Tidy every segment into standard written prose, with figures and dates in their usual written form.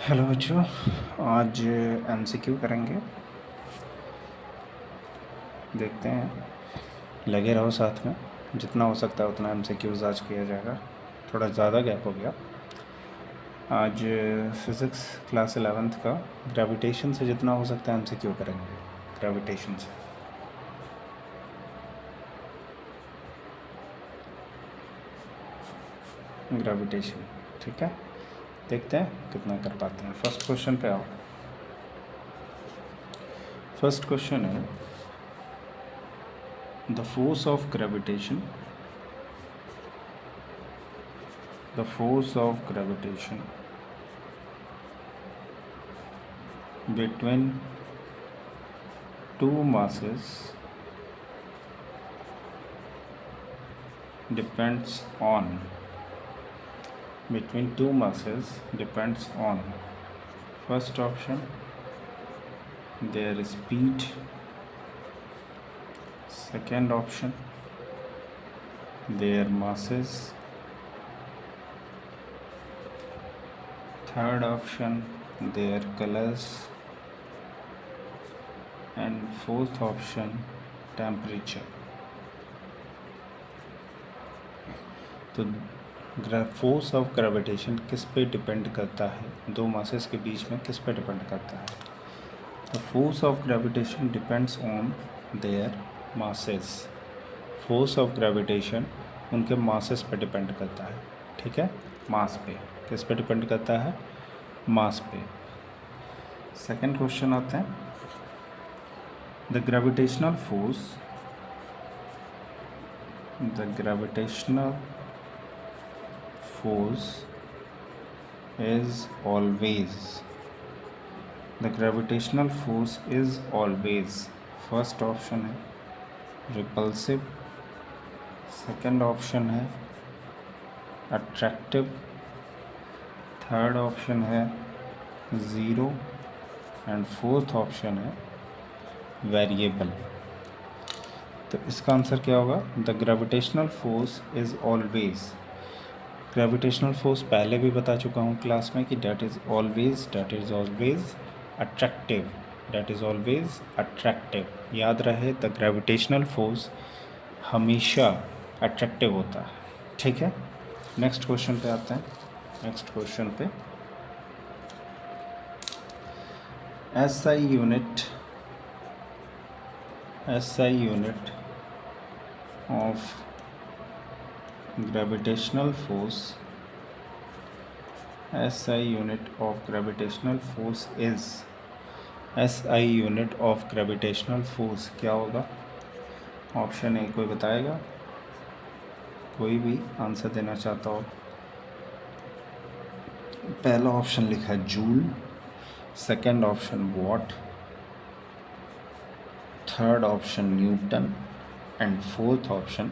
Hello बच्चों, आज MCQ करेंगे। देखते हैं, लगे रहो साथ में। जितना हो सकता है उतना एमसीक्यूज़ आज किया जाएगा। थोड़ा ज़्यादा गैप हो गया। आज फिज़िक्स क्लास 11th का ग्रेविटेशन से जितना हो सकता है एमसीक्यू करेंगे। ग्रेविटेशन से ग्रेविटेशन, ठीक है। देखते हैं कितना कर पाते हैं। फर्स्ट क्वेश्चन पे आओ। फर्स्ट क्वेश्चन है the force of gravitation between two masses depends on first option their speed, second option their masses, third option their colors, and fourth option temperature। तो फोर्स ऑफ ग्रेविटेशन किस पे depend करता है? दो masses के बीच में किस पे डिपेंड करता है? The force of gravitation depends on their masses. Force of gravitation उनके मासेस पे डिपेंड करता है, ठीक है। मास पे, किस पे डिपेंड करता है? मास पे। सेकंड क्वेश्चन आता है the gravitational force is always first option है रिपल्सिव, सेकंड ऑप्शन है अट्रैक्टिव, थर्ड ऑप्शन है ज़ीरो, एंड फोर्थ ऑप्शन है वेरिएबल। तो इसका आंसर क्या होगा? The gravitational force is always. Gravitational force पहले भी बता चुका हूँ क्लास में कि डेट इज़ ऑलवेज अट्रैक्टिव। याद रहे, द ग्रेविटेशनल फोर्स हमेशा अट्रैक्टिव होता है, ठीक है। नेक्स्ट क्वेश्चन पे आते हैं। नेक्स्ट क्वेश्चन पे SI unit of gravitational force SI unit of gravitational force क्या होगा? ऑप्शन ए कोई बताएगा? कोई भी आंसर देना चाहता हो? पहला ऑप्शन लिखा है joule, second option what, third option Newton, and fourth option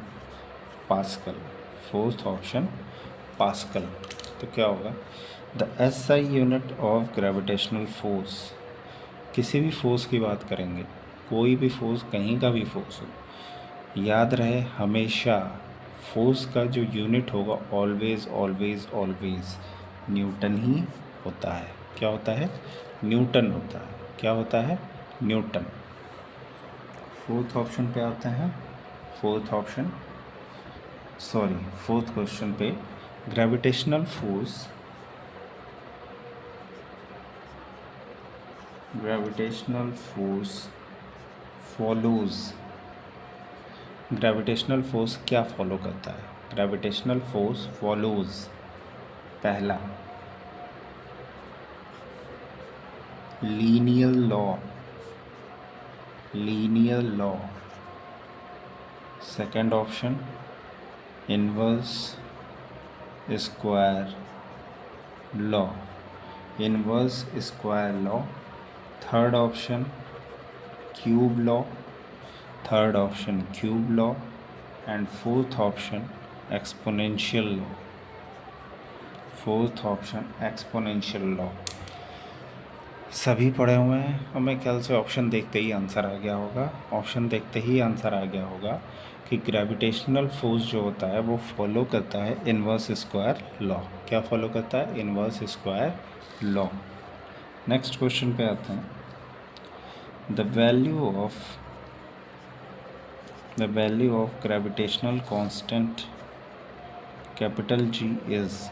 pascal. तो क्या होगा? The SI unit of gravitational force, किसी भी फोर्स की बात करेंगे, कोई भी फोर्स, कहीं का भी फोर्स हो, याद रहे हमेशा फोर्स का जो यूनिट होगा ऑलवेज न्यूटन ही होता है। क्या होता है? न्यूटन होता है। क्या होता है? न्यूटन। फोर्थ ऑप्शन पे आते हैं। फोर्थ क्वेश्चन पे ग्रेविटेशनल फोर्स क्या फॉलो करता है? ग्रेविटेशनल फोर्स फॉलोज, पहला linear law, second option inverse square law, third option cube law, and fourth option exponential law. सभी पढ़े हुए हैं और मेरे ख्याल से ऑप्शन देखते ही आंसर आ गया होगा कि ग्रेविटेशनल फोर्स जो होता है वो फॉलो करता है इनवर्स स्क्वायर लॉ। क्या फॉलो करता है? Inverse square law. Next question पे आते हैं। The value of gravitational constant capital G is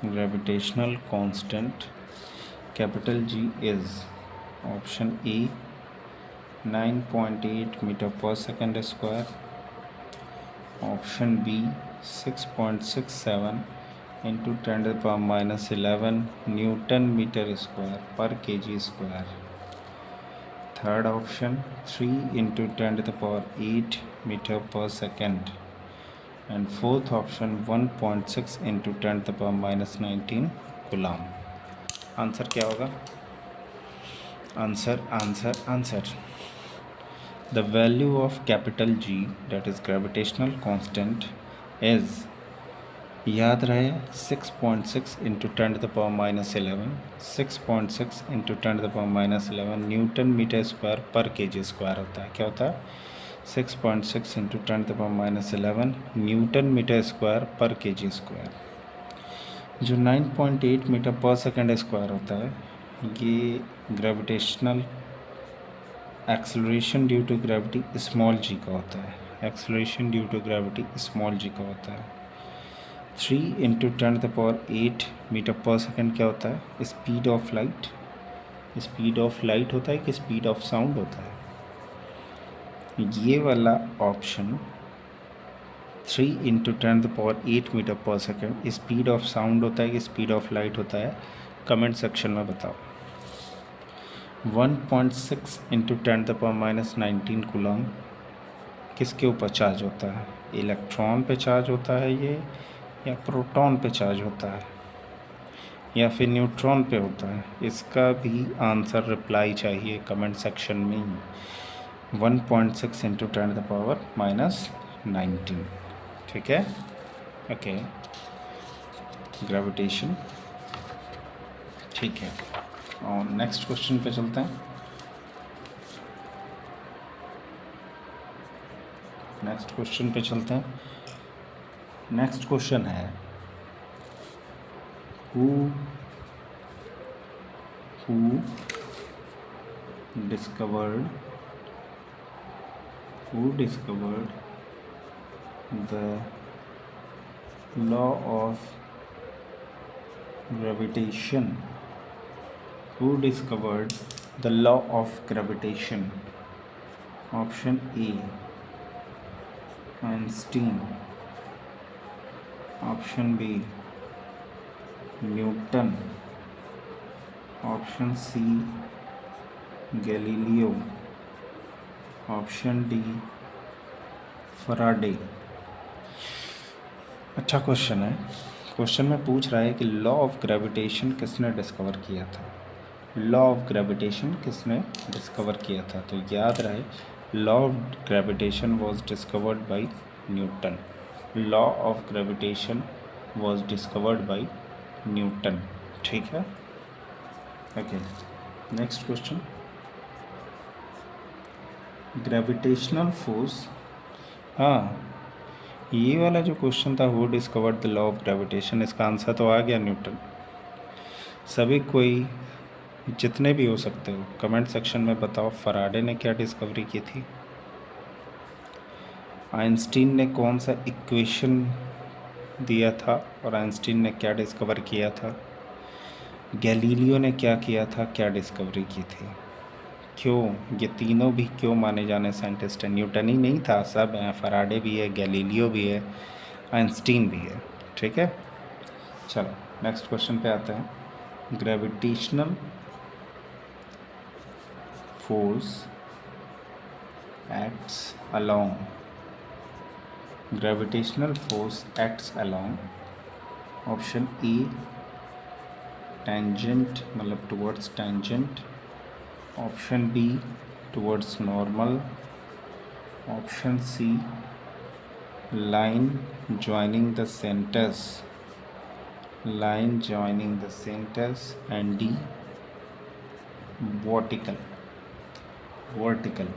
gravitational constant capital G is option A 9.8 metre per second square, option B 6.67 into 10⁻11 newton metre square per kg square, third option 3 into 10⁸ metre per second, and fourth option 1.6 into 10⁻19 coulomb. Answer क्या होगा? Answer The value of capital G, that is gravitational constant, is, याद रहे, 6.6 into 10⁻11, 6.6 into 10⁻11 newton metre square per kg square होता है। क्या होता है? 6.6 into 10⁻11 newton metre square per kg square. जो 9.8 मीटर पर सेकेंड स्क्वायर होता है, ये gravitational acceleration due to gravity small g का होता है। Acceleration due to gravity small g का होता है। 3 इंटू 10⁸ मीटर पर सेकेंड क्या होता है? Speed of light. Speed of light होता है कि स्पीड ऑफ साउंड होता है? ये वाला option 3 into 10⁸ metre per second speed of sound होता है कि स्पीड ऑफ लाइट होता है? कमेंट सेक्शन में बताओ। 1.6 इंटू 10⁻19 कूलम किसके ऊपर चार्ज होता है? इलेक्ट्रॉन पे चार्ज होता है ये, या प्रोटॉन पे चार्ज होता है, या फिर न्यूट्रॉन पे होता है? इसका भी आंसर रिप्लाई चाहिए कमेंट सेक्शन में। 1.6 इंटू 10⁻19, ठीक है? ओके, ग्रेविटेशन, ठीक है। और नेक्स्ट क्वेश्चन पे चलते हैं। नेक्स्ट क्वेश्चन है, who discovered the law of gravitation? Who discovered the law of gravitation? Option A Einstein, option B Newton, option C Galileo, option D Faraday। अच्छा क्वेश्चन है। Question में पूछ रहा है कि लॉ ऑफ ग्रेविटेशन किसने discover किया था? लॉ ऑफ ग्रेविटेशन किसने डिस्कवर किया था? तो याद रहे, law of gravitation was discovered by Newton. Law of gravitation was discovered by Newton, ठीक है? Okay, next question. Gravitational force, हाँ, ये वाला जो क्वेश्चन था, who discovered the law of gravitation, इसका आंसर तो आ गया न्यूटन। सभी कोई, जितने भी हो सकते हो, कमेंट सेक्शन में बताओ फराडे ने क्या डिस्कवरी की थी? आइंस्टीन ने कौन सा इक्वेशन दिया था और आइंस्टीन ने क्या डिस्कवर किया था? गैलीलियो ने क्या किया था, क्या डिस्कवरी की थी? क्यों ये तीनों भी क्यों माने जाने साइंटिस्ट हैं? न्यूटन ही नहीं था, सब हैं, फराडे भी है, गैलीलियो भी है, आइंस्टीन भी है, ठीक है? चलो नेक्स्ट क्वेश्चन पे आते हैं। Gravitational force acts along, gravitational force acts along, option A tangent, मतलब towards tangent, option B towards normal, option C line joining the centers, and D vertical.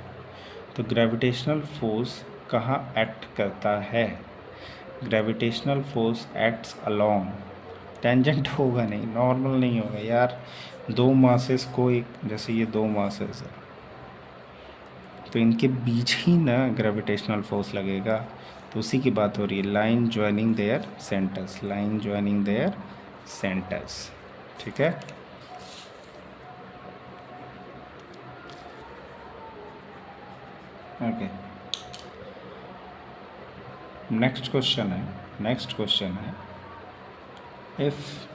तो ग्रेविटेशनल फोर्स कहाँ एक्ट करता है? Gravitational force acts along tangent होगा नहीं, normal नहीं होगा यार। दो मासेस को एक, जैसे ये दो मासेस है तो इनके बीच ही ना ग्रेविटेशनल फोर्स लगेगा। तो उसी की बात हो रही है, line joining their centres, line joining their centres. ठीक है, ओके। नेक्स्ट क्वेश्चन है इफ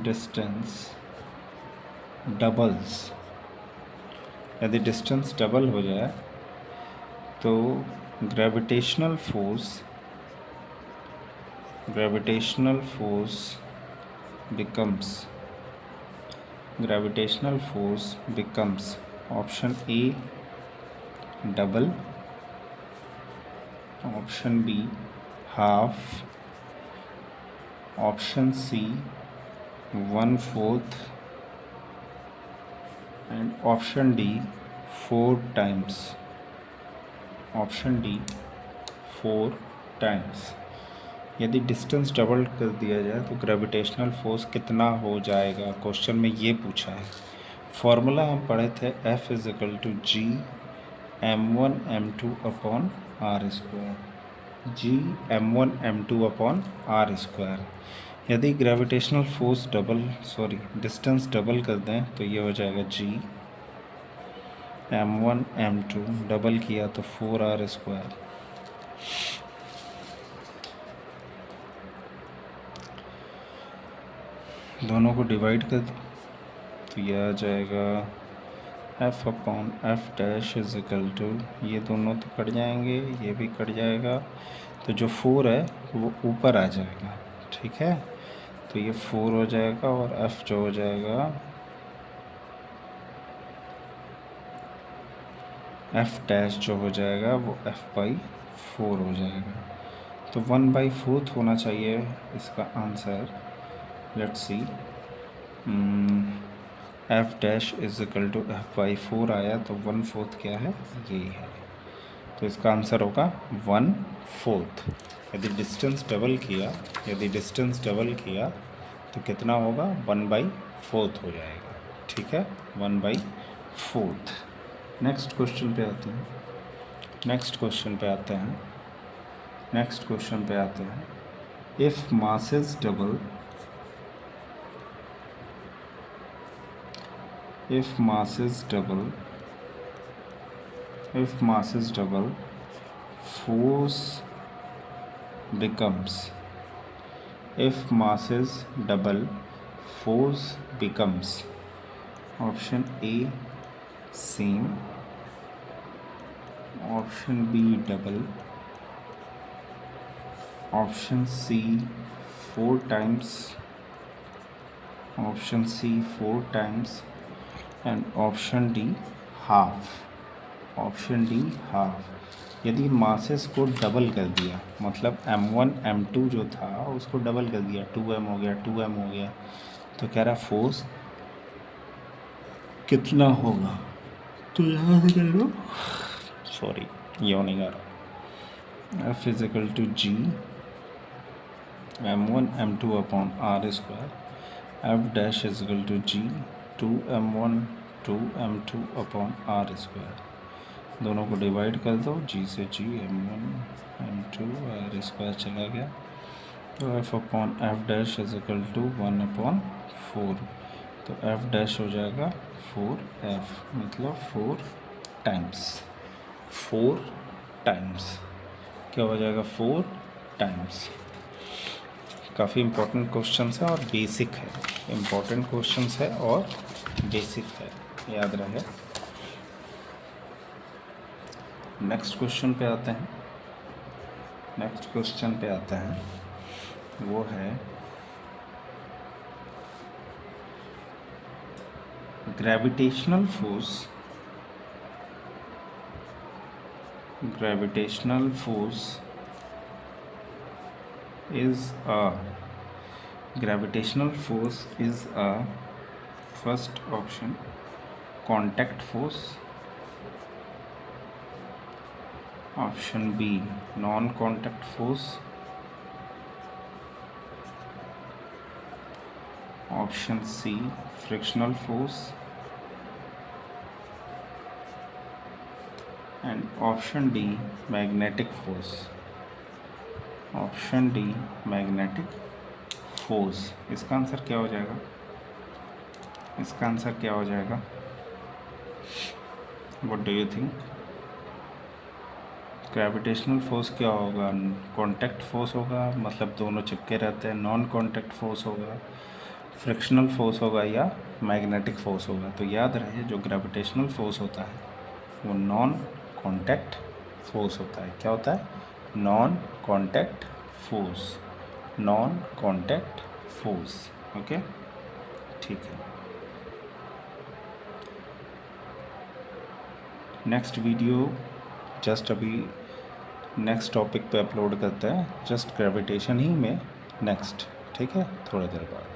डिस्टेंस डबल्स, यदि डिस्टेंस डबल हो जाए तो gravitational force becomes option A double, option B half, option C 1/4 and option D 4 times. Option D 4 times. यदि distance double कर दिया जाए तो ग्रेविटेशनल फोर्स कितना हो जाएगा, क्वेश्चन में ये पूछा है। फॉर्मूला हम पढ़े थे F = G m1 m2 upon R square, G m1 m2 upon R square. यदि ग्रेविटेशनल फोर्स डिस्टेंस डबल कर दें तो ये हो जाएगा G m1 m2, डबल किया तो 4r स्क्वायर। दोनों को डिवाइड कर दो तो ये आ जाएगा F/F' ये दोनों तो कट जाएंगे, ये भी कट जाएगा, तो जो 4 है वो ऊपर आ जाएगा। ठीक है, तो ये 4 हो जाएगा और F जो हो जाएगा F' जो हो जाएगा वो F/4 हो जाएगा। तो 1/4 होना चाहिए इसका answer. Let's see, F' = F/4 आया तो 1/4 क्या है, ये है। तो इसका आंसर होगा 1/4। यदि डिस्टेंस डबल किया तो कितना होगा, 1/4 हो जाएगा। ठीक है, 1/4। नेक्स्ट क्वेश्चन पे आते हैं। If masses double, force becomes, option A same, option B double, option C 4 times, and option D half. यदि मासेस को डबल कर दिया, मतलब m1 m2 जो था उसको डबल कर दिया, 2m हो गया, तो कह रहा फोर्स कितना होगा। तो यहाँ से कर लो, F = G m1 m2 upon R square, F' = G 2m1 2m2 upon R square. दोनों को डिवाइड कर दो, G से G m1 m2 are square चला गया, तो F/F' = 1/4, तो F' हो जाएगा 4f, मतलब 4 टाइम्स। क्या हो जाएगा, 4 टाइम्स। काफ़ी इम्पोर्टेंट क्वेश्चंस है और बेसिक है, याद रहे। नेक्स्ट क्वेश्चन पे आते हैं। वो है gravitational force is a first option contact force, option B non contact force, option C frictional force and option D magnetic force. Option D magnetic force. इसका आंसर क्या हो जाएगा? इसका आंसर क्या हो जाएगा? What do you think? Gravitational force क्या होगा? कॉन्टैक्ट फोर्स होगा, मतलब दोनों चिपके रहते हैं, नॉन कॉन्टैक्ट फोर्स होगा, फ्रिक्शनल फोर्स होगा, या मैग्नेटिक फोर्स होगा? तो याद रहे, जो ग्रेविटेशनल फोर्स होता है वो नॉन कॉन्टैक्ट फोर्स होता है। क्या होता है? Non contact force. Non contact force. Okay, ठीक है। नेक्स्ट वीडियो जस्ट अभी नेक्स्ट टॉपिक पे अपलोड करते हैं, जस्ट ग्रेविटेशन ही में नेक्स्ट, ठीक है, थोड़ी देर बाद।